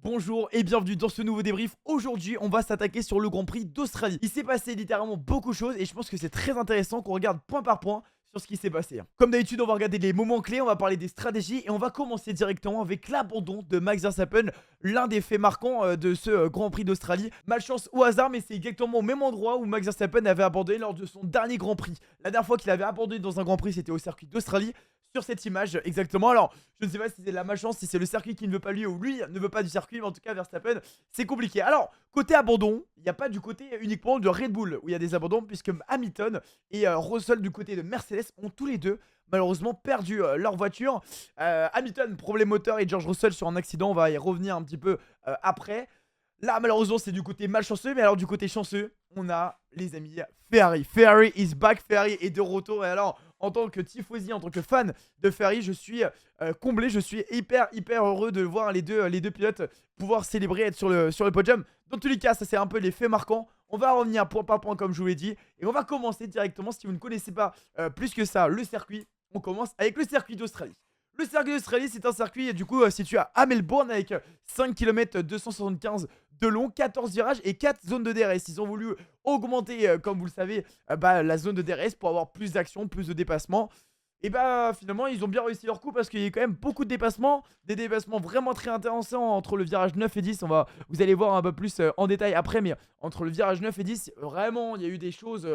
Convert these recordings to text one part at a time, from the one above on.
Bonjour et bienvenue dans ce nouveau débrief. Aujourd'hui, on va s'attaquer sur le Grand Prix d'Australie. Il s'est passé littéralement beaucoup de choses et je pense que c'est très intéressant qu'on regarde point par point sur ce qui s'est passé. Comme d'habitude, on va regarder les moments clés, on va parler des stratégies et on va commencer directement avec l'abandon de Max Verstappen, l'un des faits marquants de ce Grand Prix d'Australie. Malchance au hasard, mais c'est exactement au même endroit où Max Verstappen avait abandonné lors de son dernier Grand Prix. La dernière fois qu'il avait abandonné dans un Grand Prix, c'était au circuit d'Australie. Sur cette image exactement. Alors, je ne sais pas si c'est de la malchance, si c'est le circuit qui ne veut pas lui ou lui ne veut pas du circuit, mais en tout cas, Verstappen, c'est compliqué. Alors, côté abandon, il n'y a pas du côté uniquement de Red Bull où il y a des abandons, puisque Hamilton et Russell du côté de Mercedes ont tous les deux malheureusement perdu leur voiture. Hamilton, problème moteur, et George Russell sur un accident, on va y revenir un petit peu après. Là, malheureusement, c'est du côté malchanceux, mais alors du côté chanceux, on a, les amis, Ferrari. Ferrari is back, Ferrari est de retour. Et alors, en tant que tifosi, en tant que fan de Ferrari, je suis comblé, je suis hyper heureux de voir les deux pilotes pouvoir célébrer, être sur le podium. Dans tous les cas, ça c'est un peu les faits marquants. On va revenir point par point comme je vous l'ai dit. Et on va commencer directement, si vous ne connaissez pas plus que ça le circuit, on commence avec le circuit d'Australie. Le circuit d'Australie, c'est un circuit du coup situé à Melbourne avec 5 km 275 de long, 14 virages et 4 zones de DRS. Ils ont voulu augmenter, comme vous le savez, la zone de DRS pour avoir plus d'action, plus de dépassements. Et finalement, ils ont bien réussi leur coup parce qu'il y a quand même beaucoup de dépassements. Des dépassements vraiment très intéressants entre le virage 9 et 10. Vous allez voir un peu plus en détail après, mais entre le virage 9 et 10, vraiment, il y a eu des choses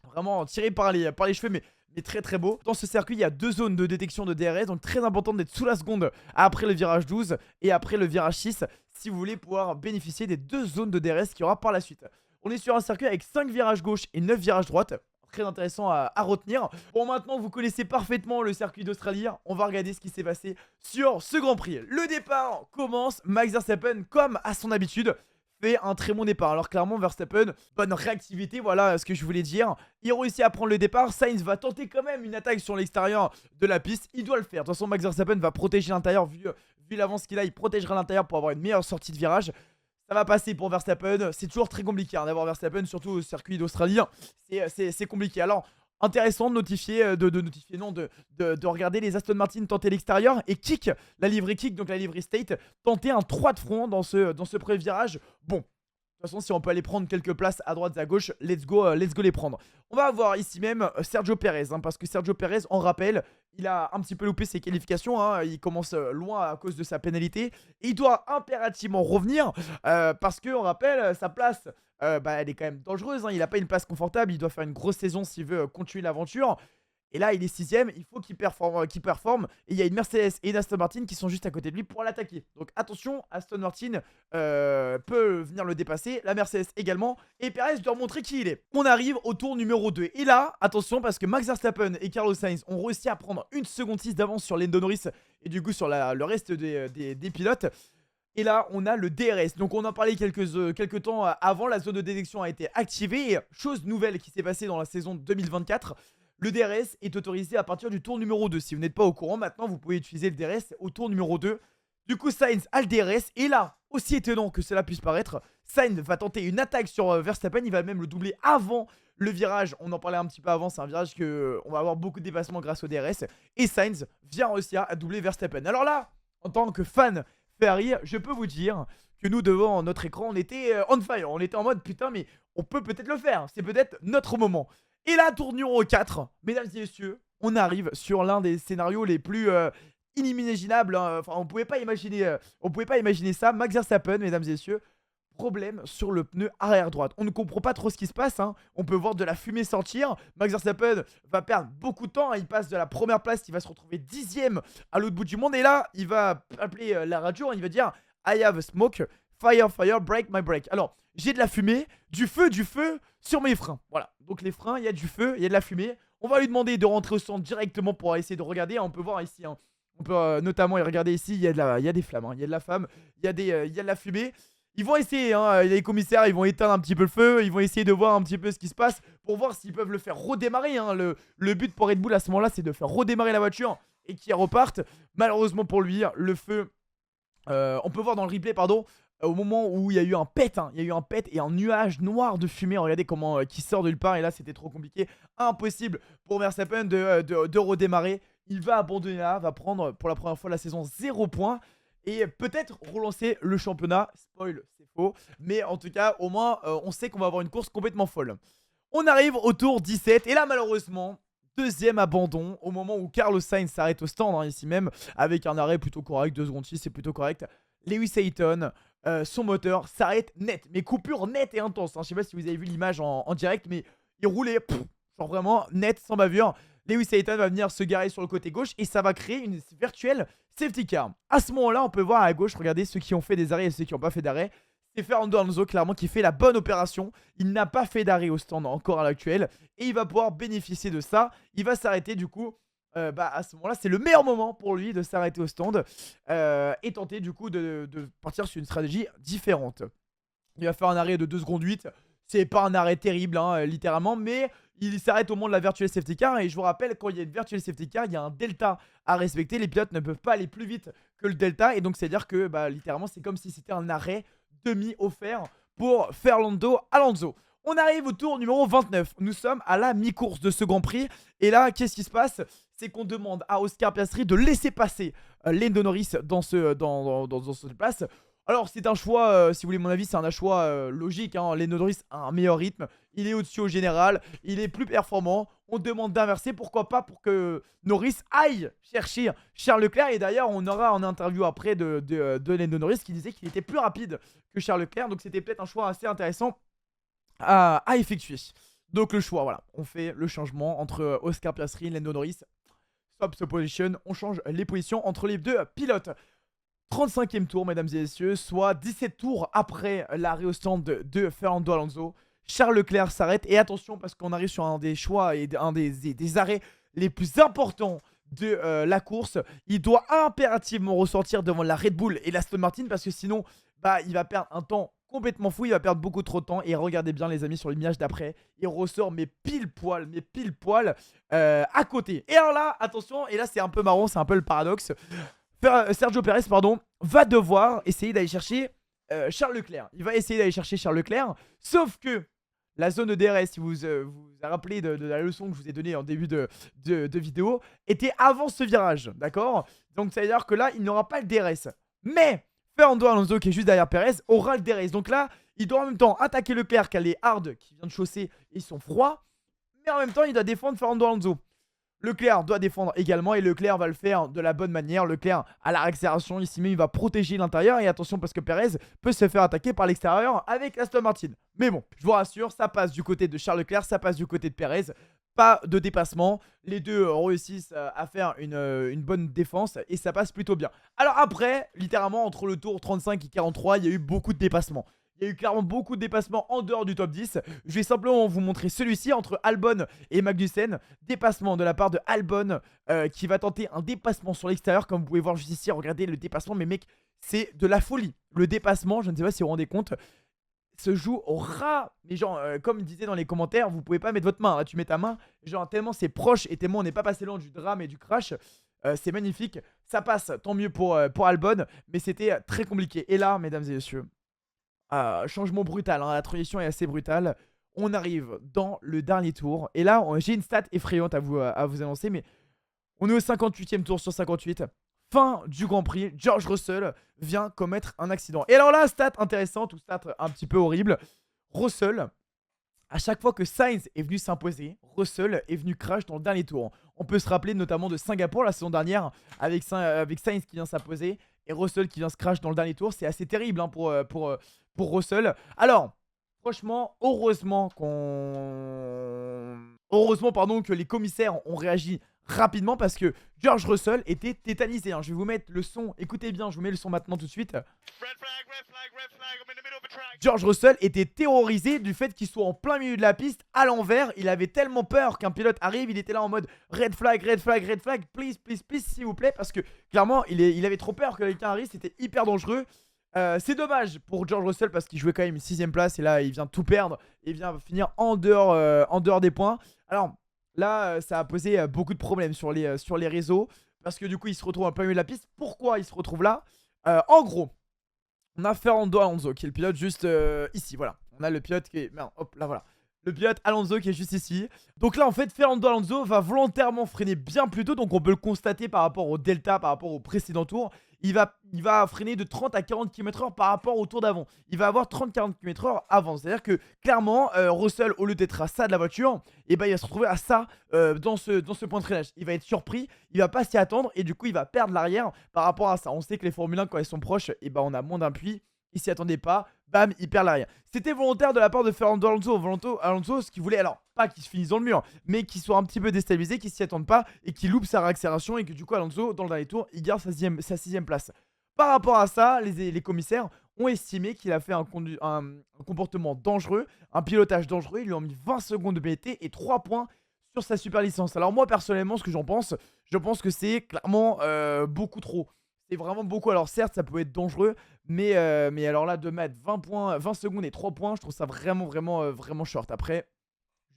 vraiment tirées par les cheveux, mais très beau. Dans ce circuit, il y a deux zones de détection de DRS, donc très important d'être sous la seconde après le virage 12 et après le virage 6 si vous voulez pouvoir bénéficier des deux zones de DRS qu'il y aura par la suite. On est sur un circuit avec 5 virages gauche et 9 virages droite. Très intéressant à retenir. Bon, maintenant vous connaissez parfaitement le circuit d'Australie. On va regarder ce qui s'est passé sur ce Grand Prix. Le départ commence. Max Verstappen, comme à son habitude, fait un très bon départ. Alors clairement Verstappen, bonne réactivité, voilà ce que je voulais dire. Il réussit à prendre le départ. Sainz va tenter quand même une attaque sur l'extérieur de la piste. Il doit le faire. De toute façon Max Verstappen va protéger l'intérieur. Vu l'avance qu'il a, il protégera l'intérieur pour avoir une meilleure sortie de virage. Ça va passer pour Verstappen. C'est toujours très compliqué d'avoir Verstappen, surtout au circuit d'Australie. C'est compliqué. Alors, intéressant de notifier, de regarder les Aston Martin tenter l'extérieur et Kick, la livrée Kick, donc la livrée State, tenter un 3 de front dans ce premier virage. Bon, de toute façon, si on peut aller prendre quelques places à droite et à gauche, let's go les prendre. On va avoir ici même Sergio Perez, parce que Sergio Perez, on rappelle, il a un petit peu loupé ses qualifications, il commence loin à cause de sa pénalité. Et il doit impérativement revenir, parce qu'on rappelle, sa place, elle est quand même dangereuse, il n'a pas une place confortable, il doit faire une grosse saison s'il veut continuer l'aventure. Et là, il est 6ème, il faut qu'il performe. Et il y a une Mercedes et une Aston Martin qui sont juste à côté de lui pour l'attaquer. Donc attention, Aston Martin peut venir le dépasser, la Mercedes également. Et Perez doit montrer qui il est. On arrive au tour numéro 2. Et là, attention, parce que Max Verstappen et Carlos Sainz ont réussi à prendre 1 seconde 6 d'avance sur Lando Norris et du coup sur le reste des pilotes. Et là, on a le DRS. Donc, on en parlait quelques temps avant. La zone de détection a été activée. Et chose nouvelle qui s'est passée dans la saison 2024. Le DRS est autorisé à partir du tour numéro 2. Si vous n'êtes pas au courant, maintenant, vous pouvez utiliser le DRS au tour numéro 2. Du coup, Sainz a le DRS. Et là, aussi étonnant que cela puisse paraître, Sainz va tenter une attaque sur Verstappen. Il va même le doubler avant le virage. On en parlait un petit peu avant. C'est un virage on va avoir beaucoup de dépassements grâce au DRS. Et Sainz vient réussir à doubler Verstappen. Alors là, en tant que fan Ferrari, je peux vous dire que nous, devant notre écran, on était on fire. On était en mode putain, mais on peut peut-être le faire. C'est peut-être notre moment. Et là, tour numéro 4, mesdames et messieurs, on arrive sur l'un des scénarios les plus inimaginables. Enfin, on pouvait pas imaginer ça. Max Verstappen, mesdames et messieurs, problème sur le pneu arrière droite. On ne comprend pas trop ce qui se passe. On peut voir de la fumée sortir. Max Verstappen va perdre beaucoup de temps. Il passe de la première place, il va se retrouver 10ème à l'autre bout du monde. Et là, il va appeler la radio. Il va dire I have a smoke. Fire, break my brake. Alors, j'ai de la fumée, du feu sur mes freins. Voilà, donc les freins, il y a du feu, il y a de la fumée. On va lui demander de rentrer au centre directement pour essayer de regarder. On peut voir ici, on peut notamment regarder ici, il y a des flammes, il y a de la flamme, il y a de la fumée. Ils vont essayer, les commissaires, ils vont éteindre un petit peu le feu. Ils vont essayer de voir un petit peu ce qui se passe pour voir s'ils peuvent le faire redémarrer. Le but pour Red Bull à ce moment-là, c'est de faire redémarrer la voiture et qu'ils repartent. Malheureusement pour lui, le feu, on peut voir dans le replay, pardon, au moment où il y a eu un pet, il y a eu un pet et un nuage noir de fumée. Regardez comment qui sort de nulle part. Et là, c'était trop compliqué. Impossible pour Verstappen de redémarrer. Il va abandonner là, va prendre pour la première fois la saison 0 points. et peut-être relancer le championnat. Spoil, c'est faux. Mais en tout cas, au moins, on sait qu'on va avoir une course complètement folle. On arrive au tour 17 et là, malheureusement, deuxième abandon au moment où Carlos Sainz s'arrête au stand, hein, ici même, avec un arrêt plutôt correct, 2 secondes 6, c'est plutôt correct. Lewis Hamilton, son moteur s'arrête net, mais coupure nette et intense. Hein. Je sais pas si vous avez vu l'image en direct, mais il roulait, genre vraiment net, sans bavure. Lewis Hamilton va venir se garer sur le côté gauche et ça va créer une virtuelle safety car. À ce moment-là, on peut voir à gauche, regardez ceux qui ont fait des arrêts et ceux qui n'ont pas fait d'arrêt. C'est Fernando Alonso clairement qui fait la bonne opération. Il n'a pas fait d'arrêt au stand encore à l'actuel et il va pouvoir bénéficier de ça. Il va s'arrêter du coup. À ce moment-là, c'est le meilleur moment pour lui de s'arrêter au stand et tenter du coup de partir sur une stratégie différente. Il va faire un arrêt de 2 secondes 8. C'est pas un arrêt terrible, hein, littéralement, mais il s'arrête au moment de la virtual safety car. Et je vous rappelle, quand il y a une virtual safety car, il y a un delta à respecter. Les pilotes ne peuvent pas aller plus vite que le delta. Et donc, c'est-à-dire que littéralement, c'est comme si c'était un arrêt demi-offert pour Fernando Alonso. On arrive au tour numéro 29. Nous sommes à la mi-course de ce Grand Prix. Et là, qu'est-ce qui se passe? C'est qu'on demande à Oscar Piastri de laisser passer Lando Norris dans cette place. Alors, c'est un choix, si vous voulez mon avis, c'est un choix logique. Hein. Lando Norris a un meilleur rythme. Il est au-dessus au général. Il est plus performant. On demande d'inverser. Pourquoi pas pour que Norris aille chercher Charles Leclerc. Et d'ailleurs, on aura en interview après de Lando Norris qui disait qu'il était plus rapide que Charles Leclerc. Donc, c'était peut-être un choix assez intéressant à effectuer. Donc, le choix, voilà. On fait le changement entre Oscar Piastri et Lando Norris. Swap position. On change les positions entre les deux pilotes. 35e tour, mesdames et messieurs, soit 17 tours après l'arrêt au stand de Fernando Alonso. Charles Leclerc s'arrête et attention parce qu'on arrive sur un des choix et un des arrêts les plus importants de la course. Il doit impérativement ressortir devant la Red Bull et l'Aston Martin parce que sinon il va perdre un temps complètement fou, il va perdre beaucoup trop de temps. Et regardez bien les amis sur l'image d'après, il ressort mais pile poil à côté. Et alors là, attention, et là c'est un peu marrant, c'est un peu le paradoxe. Sergio Perez, pardon, va devoir essayer d'aller chercher Charles Leclerc. Il va essayer d'aller chercher Charles Leclerc, sauf que la zone de DRS, si vous vous rappelez de la leçon que je vous ai donnée en début de vidéo, était avant ce virage, d'accord? Donc ça veut dire que là, il n'aura pas le DRS. Mais Fernando Alonso, qui est juste derrière Perez, aura le DRS. Donc là, il doit en même temps attaquer Leclerc, qui a les hard, qui vient de chausser, ils sont froids. Mais en même temps, il doit défendre Fernando Alonso. Leclerc doit défendre également et Leclerc va le faire de la bonne manière. Leclerc à la réaccélération ici, mais il va protéger l'intérieur. Et attention parce que Perez peut se faire attaquer par l'extérieur avec Aston Martin. Mais bon, je vous rassure, ça passe du côté de Charles Leclerc, ça passe du côté de Perez. Pas de dépassement. Les deux réussissent à faire une bonne défense et ça passe plutôt bien. Alors après, littéralement entre le tour 35 et 43, il y a eu beaucoup de dépassements. Il y a eu clairement beaucoup de dépassements en dehors du top 10. Je vais simplement vous montrer celui-ci entre Albon et Magnussen. Dépassement de la part de Albon qui va tenter un dépassement sur l'extérieur. Comme vous pouvez voir juste ici, regardez le dépassement. Mais mec, c'est de la folie. Le dépassement, je ne sais pas si vous vous rendez compte, se joue au ras. Mais genre, comme disait dans les commentaires, vous pouvez pas mettre votre main. Là, tu mets ta main, genre tellement c'est proche et tellement on n'est pas passé loin du drame et du crash. C'est magnifique. Ça passe, tant mieux pour Albon. Mais c'était très compliqué. Et là, mesdames et messieurs, changement brutal, hein, la transition est assez brutale. On arrive dans le dernier tour. Et là, j'ai une stat effrayante à vous annoncer. Mais on est au 58e tour sur 58. Fin du Grand Prix. George Russell vient commettre un accident. Et alors là, stat intéressante ou stat un petit peu horrible. Russell, à chaque fois que Sainz est venu s'imposer, Russell est venu crash dans le dernier tour. On peut se rappeler notamment de Singapour la saison dernière avec Sainz qui vient s'imposer et Russell qui vient se crash dans le dernier tour. C'est assez terrible hein, pour Russell. Alors, franchement, heureusement que les commissaires ont réagi rapidement parce que George Russell était tétanisé. Hein. Je vais vous mettre le son. Écoutez bien, je vous mets le son maintenant tout de suite. George Russell était terrorisé du fait qu'il soit en plein milieu de la piste, à l'envers. Il avait tellement peur qu'un pilote arrive. Il était là en mode red flag, please, s'il vous plaît. Parce que clairement, il avait trop peur que quelqu'un arrive. C'était hyper dangereux. C'est dommage pour George Russell parce qu'il jouait quand même une 6ème place. Et là, il vient tout perdre. Et il vient finir en dehors des points. Alors là, ça a posé beaucoup de problèmes sur les réseaux. Parce que du coup, il se retrouve en plein milieu de la piste. Pourquoi il se retrouve là? En gros, on a Fernando Alonso qui est le pilote juste ici, voilà. On a le pilote qui est... Merde, hop, là voilà. Le pilote Alonso qui est juste ici. Donc là en fait Fernando Alonso va volontairement freiner bien plus tôt. Donc on peut le constater par rapport au delta, par rapport au précédent tour. il va freiner de 30 à 40 km/h par rapport au tour d'avant. Il va avoir 30-40 km/h avant. C'est-à-dire que clairement, Russell, au lieu d'être à ça de la voiture, et ben, il va se retrouver à ça dans ce point de freinage. Il va être surpris, il va pas s'y attendre et du coup, il va perdre l'arrière par rapport à ça. On sait que les Formule 1, quand elles sont proches, et ben, on a moins d'appui. Il s'y attendait pas, bam, il perd l'arrière. C'était volontaire de la part de Fernando Alonso, ce qu'il voulait, alors pas qu'il se finisse dans le mur, mais qu'il soit un petit peu déstabilisé, qu'il s'y attende pas et qu'il loupe sa réaccélération et que du coup Alonso, dans le dernier tour, il garde sa 6ème place. Par rapport à ça, les commissaires ont estimé qu'il a fait un comportement dangereux, un pilotage dangereux. Ils lui ont mis 20 secondes de pénalité et 3 points sur sa super licence. Alors moi personnellement, ce que j'en pense, je pense que c'est clairement beaucoup trop. C'est vraiment beaucoup. Alors certes, ça peut être dangereux, mais alors là, de mettre 20 secondes et 3 points, je trouve ça vraiment short. Après,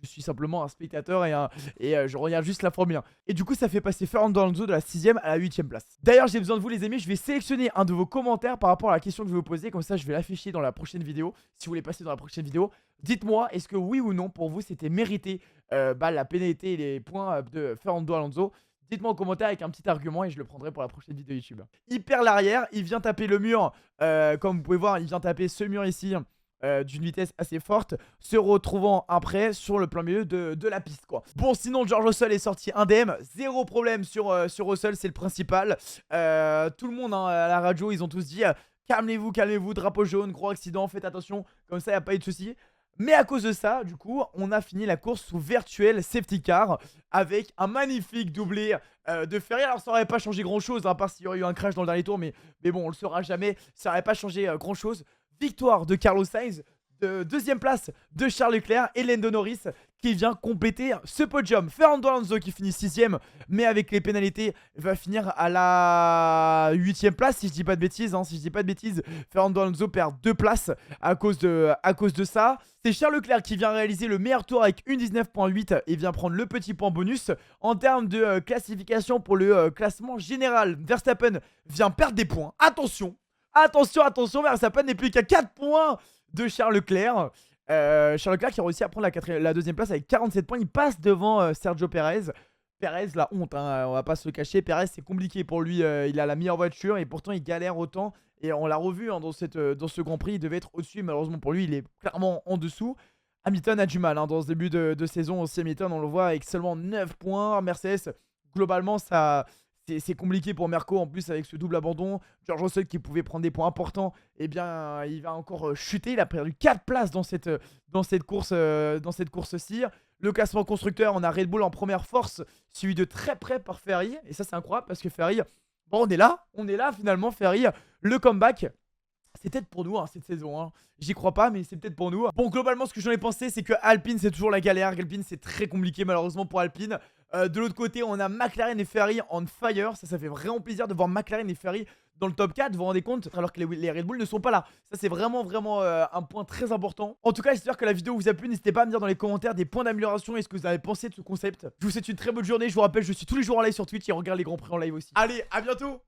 je suis simplement un spectateur et je regarde juste la Formule 1. Et du coup, ça fait passer Fernando Alonso de la 6ème à la 8ème place. D'ailleurs, j'ai besoin de vous les amis, je vais sélectionner un de vos commentaires par rapport à la question que je vais vous poser. Comme ça, je vais l'afficher dans la prochaine vidéo. Si vous voulez passer dans la prochaine vidéo, dites-moi, est-ce que oui ou non, pour vous, c'était mérité la pénalité et les points de Fernando Alonso? Dites-moi en commentaire avec un petit argument et je le prendrai pour la prochaine vidéo YouTube. Il perd l'arrière, il vient taper le mur, comme vous pouvez voir, il vient taper ce mur ici d'une vitesse assez forte, se retrouvant après sur le plein milieu de la piste quoi. Bon, sinon George Russell est sorti indemne, zéro problème sur Russell, c'est le principal. Tout le monde à la radio, ils ont tous dit calmez-vous, drapeau jaune, gros accident, faites attention, comme ça il n'y a pas eu de soucis. Mais à cause de ça, du coup, on a fini la course sous virtuel safety car avec un magnifique doublé de Ferrari. Alors ça aurait pas changé grand chose, à part s'il y aurait eu un crash dans le dernier tour, mais bon, on le saura jamais. Ça aurait pas changé grand chose. Victoire de Carlos Sainz, deuxième place de Charles Leclerc et Lando Norris qui vient compléter ce podium. Fernando Alonso qui finit 6ème, mais avec les pénalités va finir à la 8ème place si je dis pas de bêtises. Fernando Alonso perd 2 places à cause de ça. C'est Charles Leclerc qui vient réaliser le meilleur tour avec une 19.8 et vient prendre le petit point bonus. En termes de classification pour le classement général, Verstappen vient perdre des points. Attention, Verstappen n'est plus qu'à 4 points de Charles Leclerc. Charles Leclerc qui a réussi à prendre la 2ème place avec 47 points. Il passe devant Sergio Perez. Perez, la honte, hein, on va pas se le cacher. Perez, c'est compliqué pour lui. Il a la meilleure voiture et pourtant il galère autant. Et on l'a revu hein, dans ce Grand Prix. Il devait être au-dessus. Malheureusement pour lui, il est clairement en dessous. Hamilton a du mal hein, dans ce début de saison aussi. Hamilton, on le voit avec seulement 9 points. Mercedes, globalement, c'est compliqué pour Merco en plus avec ce double abandon. George Russell qui pouvait prendre des points importants, eh bien il va encore chuter. Il a perdu 4 places dans cette course-ci. Le classement constructeur, on a Red Bull en première force, suivi de très près par Ferrari. Et ça c'est incroyable parce que Ferrari, bon on est là finalement Ferrari. Le comeback, c'est peut-être pour nous hein, cette saison. Hein. J'y crois pas, mais c'est peut-être pour nous. Bon, globalement, ce que j'en ai pensé, c'est que Alpine, c'est toujours la galère. Alpine, c'est très compliqué, malheureusement, pour Alpine. De l'autre côté, on a McLaren et Ferrari on fire. Ça fait vraiment plaisir de voir McLaren et Ferrari dans le top 4. Vous vous rendez compte? Alors que les Red Bull ne sont pas là. Ça, c'est vraiment un point très important. En tout cas, j'espère que la vidéo vous a plu. N'hésitez pas à me dire dans les commentaires des points d'amélioration et ce que vous avez pensé de ce concept. Je vous souhaite une très bonne journée. Je vous rappelle, je suis tous les jours en live sur Twitch et regarde les Grands Prix en live aussi. Allez, à bientôt!